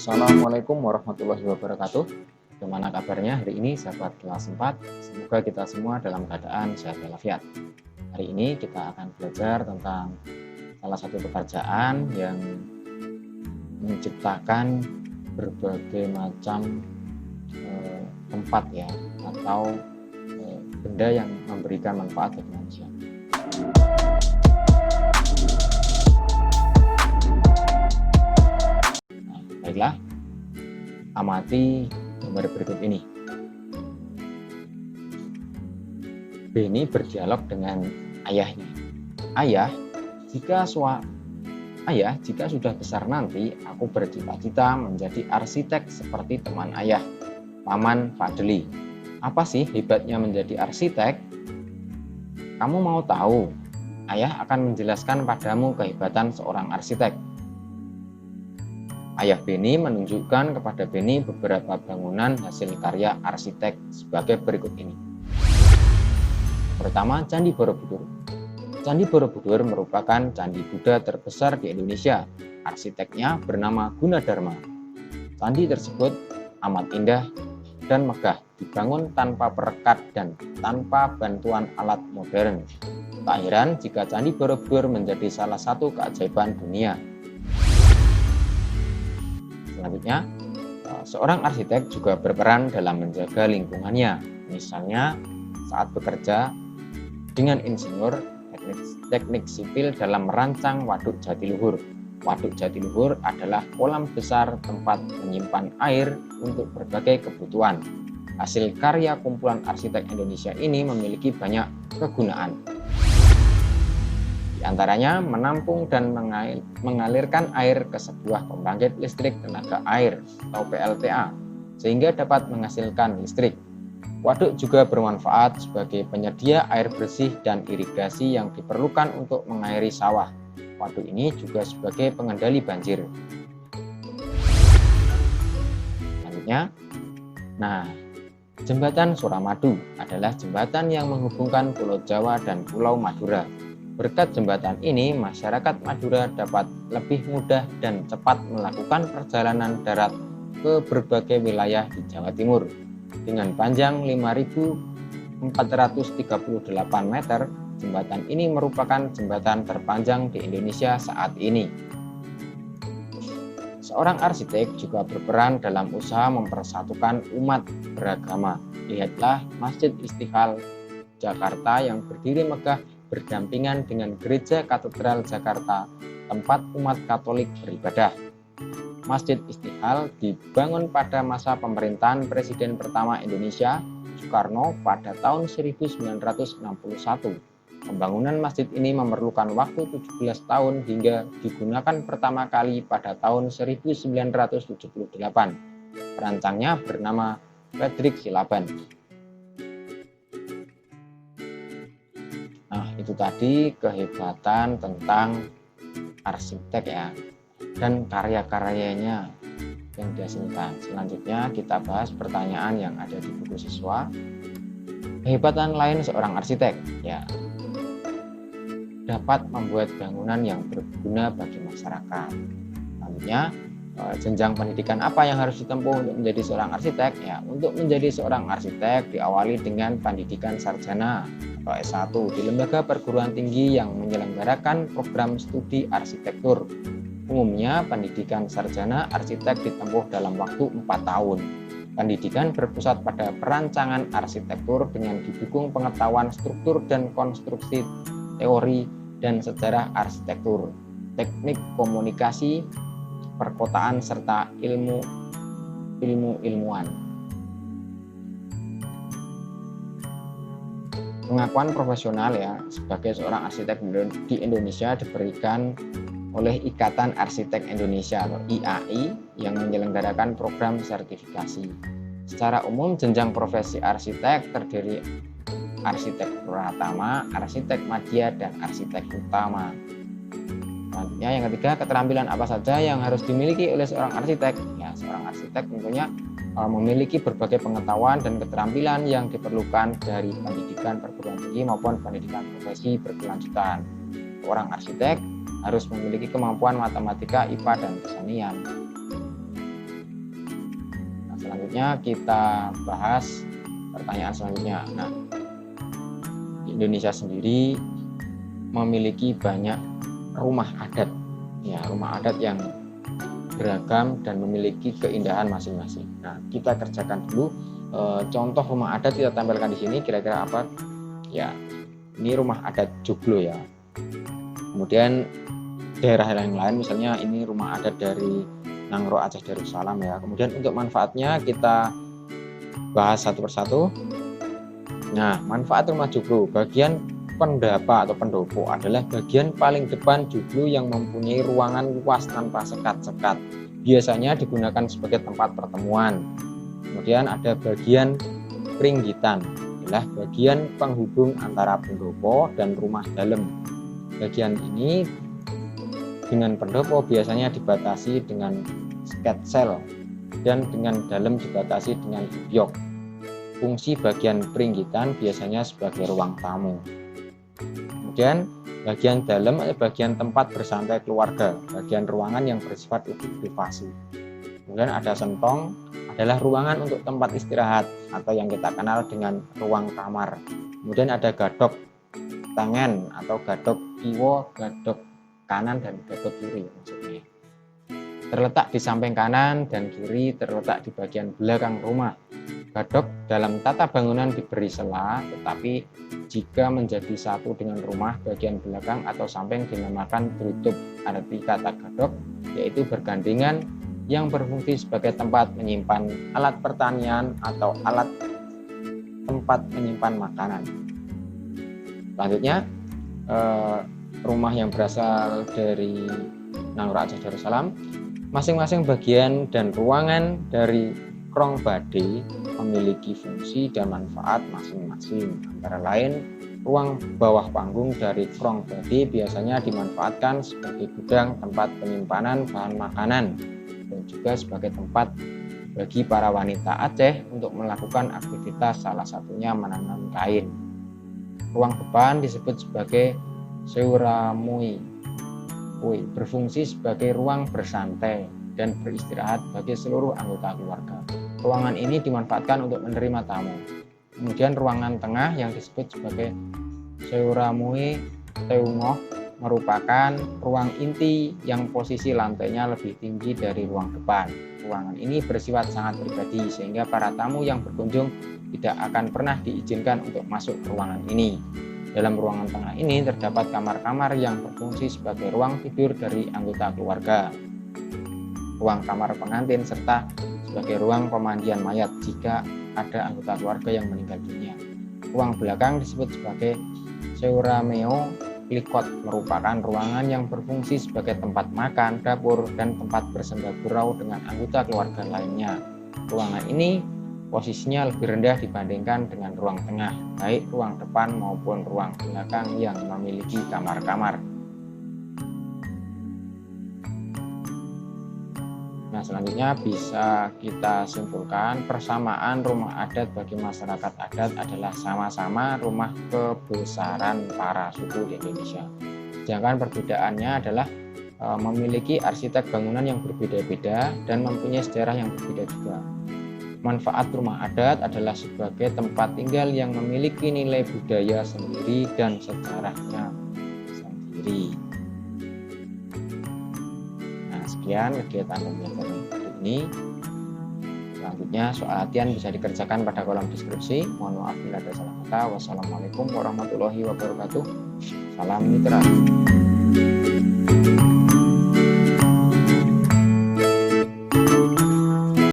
Assalamualaikum warahmatullahi wabarakatuh. Bagaimana kabarnya hari ini sahabat kelas 4? Semoga kita semua dalam keadaan sehat walafiat. Hari ini kita akan belajar tentang salah satu pekerjaan yang menciptakan berbagai macam tempat ya, atau benda yang memberikan manfaat bagi manusia. Baiklah, amati gambar berikut ini. Benny berdialog dengan ayahnya. Ayah, jika sudah besar nanti, aku bercita-cita menjadi arsitek seperti teman ayah, Paman Fadli. Apa sih hebatnya menjadi arsitek? Kamu mau tahu? Ayah akan menjelaskan padamu kehebatan seorang arsitek. Ayah Benny menunjukkan kepada Benny beberapa bangunan hasil karya arsitek sebagai berikut ini. Pertama, Candi Borobudur. Candi Borobudur merupakan candi Buddha terbesar di Indonesia. Arsiteknya bernama Gunadarma. Candi tersebut amat indah dan megah, dibangun tanpa perekat dan tanpa bantuan alat modern. Tak heran jika Candi Borobudur menjadi salah satu keajaiban dunia. Selanjutnya, seorang arsitek juga berperan dalam menjaga lingkungannya. Misalnya, saat bekerja dengan insinyur teknik sipil dalam merancang Waduk Jatiluhur. Waduk Jatiluhur adalah kolam besar tempat menyimpan air untuk berbagai kebutuhan. Hasil karya kumpulan arsitek Indonesia ini memiliki banyak kegunaan. Di antaranya menampung dan mengalirkan air ke sebuah pembangkit listrik tenaga air atau PLTA sehingga dapat menghasilkan listrik. Waduk juga bermanfaat sebagai penyedia air bersih dan irigasi yang diperlukan untuk mengairi sawah. Waduk ini juga sebagai pengendali banjir. Selanjutnya, Jembatan Suramadu adalah jembatan yang menghubungkan Pulau Jawa dan Pulau Madura. Berkat jembatan ini, masyarakat Madura dapat lebih mudah dan cepat melakukan perjalanan darat ke berbagai wilayah di Jawa Timur. Dengan panjang 5.438 meter, jembatan ini merupakan jembatan terpanjang di Indonesia saat ini. Seorang arsitek juga berperan dalam usaha mempersatukan umat beragama. Lihatlah Masjid Istiqlal Jakarta yang berdiri megah berdampingan dengan Gereja Katedral Jakarta, tempat umat Katolik beribadah. Masjid Istiqlal dibangun pada masa pemerintahan Presiden pertama Indonesia, Soekarno, pada tahun 1961. Pembangunan masjid ini memerlukan waktu 17 tahun hingga digunakan pertama kali pada tahun 1978. Perancangnya bernama Frederick Silaban. Itu tadi kehebatan tentang arsitek ya, dan karya-karyanya yang dihasilkan. Selanjutnya kita bahas pertanyaan yang ada di buku siswa. Kehebatan lain seorang arsitek ya, dapat membuat bangunan yang berguna bagi masyarakat. Selanjutnya, jenjang pendidikan apa yang harus ditempuh untuk menjadi seorang arsitek? Ya, untuk menjadi seorang arsitek diawali dengan pendidikan sarjana atau S1 di lembaga perguruan tinggi yang menyelenggarakan program studi arsitektur. Umumnya pendidikan sarjana arsitek ditempuh dalam waktu 4 tahun. Pendidikan berpusat pada perancangan arsitektur dengan didukung pengetahuan struktur dan konstruksi, teori dan sejarah arsitektur, teknik komunikasi, perkotaan serta ilmu-ilmuan. Pengakuan profesional ya sebagai seorang arsitek di Indonesia diberikan oleh Ikatan Arsitek Indonesia atau IAI yang menyelenggarakan program sertifikasi. Secara umum jenjang profesi arsitek terdiri arsitek pratama, arsitek madya, dan arsitek utama. Selanjutnya yang ketiga, keterampilan apa saja yang harus dimiliki oleh seorang arsitek? Ya, seorang arsitek tentunya memiliki berbagai pengetahuan dan keterampilan yang diperlukan dari pendidikan perguruan tinggi maupun pendidikan profesi berkelanjutan. Seorang arsitek harus memiliki kemampuan matematika, IPA, dan kesenian. selanjutnya kita bahas pertanyaan selanjutnya. Nah, Indonesia sendiri memiliki banyak rumah adat, ya rumah adat yang beragam dan memiliki keindahan masing-masing. Nah, kita kerjakan dulu contoh rumah adat kita tampilkan di sini. Kira-kira apa? Ya, ini rumah adat Joglo ya. Kemudian daerah yang lain, misalnya ini rumah adat dari Nangro Aceh Darussalam ya. Kemudian untuk manfaatnya kita bahas satu persatu. Nah, manfaat rumah joglo, bagian pendapa atau pendopo adalah bagian paling depan joglo yang mempunyai ruangan luas tanpa sekat-sekat. Biasanya digunakan sebagai tempat pertemuan. Kemudian ada bagian pringgitan, adalah bagian penghubung antara pendopo dan rumah dalam. Bagian ini dengan pendopo biasanya dibatasi dengan sketsel dan dengan dalam dibatasi dengan biok. Fungsi bagian pringgitan biasanya sebagai ruang tamu. Kemudian bagian dalam adalah bagian tempat bersantai keluarga, bagian ruangan yang bersifat lebih privasi. Kemudian ada sentong, adalah ruangan untuk tempat istirahat atau yang kita kenal dengan ruang kamar. Kemudian ada gadok tangan atau gadok kiwa, gadok kanan dan gadok kiri maksudnya. Terletak di samping kanan dan kiri, terletak di bagian belakang rumah. Gadok dalam tata bangunan diberi sela, tetapi jika menjadi satu dengan rumah, bagian belakang atau samping dinamakan drutup. Arti kata gadok yaitu bergandengan yang berfungsi sebagai tempat menyimpan alat pertanian atau alat tempat menyimpan makanan. Selanjutnya, rumah yang berasal dari Nangro Aceh Darussalam, masing-masing bagian dan ruangan dari krong bade memiliki fungsi dan manfaat masing-masing. Antara lain, ruang bawah panggung dari krong bade biasanya dimanfaatkan sebagai gudang tempat penyimpanan bahan makanan dan juga sebagai tempat bagi para wanita Aceh untuk melakukan aktivitas, salah satunya menanam kain. Ruang depan disebut sebagai seuramui, berfungsi sebagai ruang bersantai dan beristirahat bagi seluruh anggota keluarga. Ruangan ini dimanfaatkan untuk menerima tamu. Kemudian ruangan tengah yang disebut sebagai seuramui teungoh merupakan ruang inti yang posisi lantainya lebih tinggi dari ruang depan. Ruangan ini bersifat sangat pribadi sehingga para tamu yang berkunjung tidak akan pernah diizinkan untuk masuk ke ruangan ini. Dalam ruangan tengah ini terdapat kamar-kamar yang berfungsi sebagai ruang tidur dari anggota keluarga, ruang kamar pengantin, serta sebagai ruang pemandian mayat jika ada anggota keluarga yang meninggal dunia. Ruang belakang disebut sebagai seurameo likot, merupakan ruangan yang berfungsi sebagai tempat makan, dapur, dan tempat bersenda gurau dengan anggota keluarga lainnya. Ruangan ini posisinya lebih rendah dibandingkan dengan ruang tengah, baik ruang depan maupun ruang belakang yang memiliki kamar-kamar. Nah, selanjutnya bisa kita simpulkan persamaan rumah adat bagi masyarakat adat adalah sama-sama rumah kebesaran para suku di Indonesia. Sedangkan perbedaannya adalah memiliki arsitek bangunan yang berbeda-beda dan mempunyai sejarah yang berbeda juga. Manfaat rumah adat adalah sebagai tempat tinggal yang memiliki nilai budaya sendiri dan sejarahnya sendiri. Nah, sekian kegiatan pembelajaran hari ini. Selanjutnya soal latihan bisa dikerjakan pada kolom deskripsi. Mohon maaf bila ada salah kata. Wassalamualaikum warahmatullahi wabarakatuh. Salam mitra.